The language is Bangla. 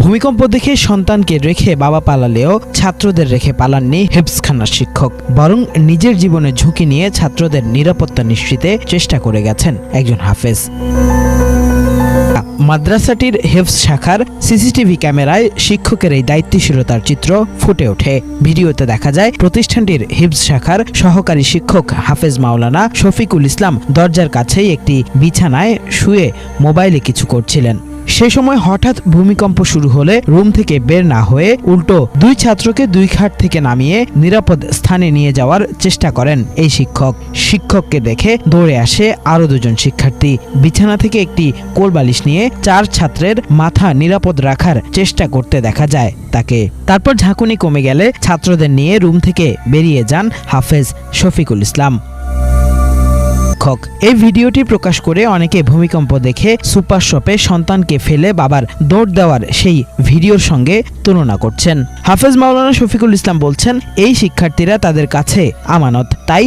ভূমিকম্প দেখে সন্তানকে রেখে বাবা পালালেও ছাত্রদের রেখে পালাননি হেফজখানার শিক্ষক, বরং নিজের জীবনের ঝুঁকি নিয়ে ছাত্রদের নিরাপত্তা নিশ্চিতে চেষ্টা করে গেছেন একজন হাফেজ। মাদ্রাসাটির হেফজ শাখার সিসিটিভি ক্যামেরায় শিক্ষকের এই দায়িত্বশীলতার চিত্র ফুটে ওঠে। ভিডিওতে দেখা যায় প্রতিষ্ঠানটির হেফজ শাখার সহকারী শিক্ষক হাফেজ মাওলানা শফিকুল ইসলাম দরজার কাছেই একটি বিছানায় শুয়ে মোবাইলে কিছু করছিলেন। সে সময় হঠাৎ ভূমিকম্প শুরু হলে রুম থেকে বের না হয়ে উল্টো দুই ছাত্রকে দুই খাট থেকে নামিয়ে নিরাপদ স্থানে নিয়ে যাওয়ার চেষ্টা করেন এই শিক্ষক। শিক্ষককে দেখে দৌড়ে আসে আরো দুজন শিক্ষার্থী। বিছানা থেকে একটি কোলবালিশ নিয়ে 4 ছাত্রের মাথা নিরাপদ রাখার চেষ্টা করতে দেখা যায় তাকে। তারপর ঝাঁকুনি কমে গেলে ছাত্রদের নিয়ে রুম থেকে বেরিয়ে যান হাফেজ শফিকুল ইসলাম। এই ভিডিওটি প্রকাশ করে অনেকে ভূমিকম্প দেখে সুপার শপে সন্তানকে ফেলে বাবার দৌড় দেওয়ার সেই ভিডিওর সঙ্গে তুলনা করছেন। হাফেজ মাওলানা শফিকুল ইসলাম বলছেন, এই শিক্ষার্থীরা তাদের কাছে আমানত, তাই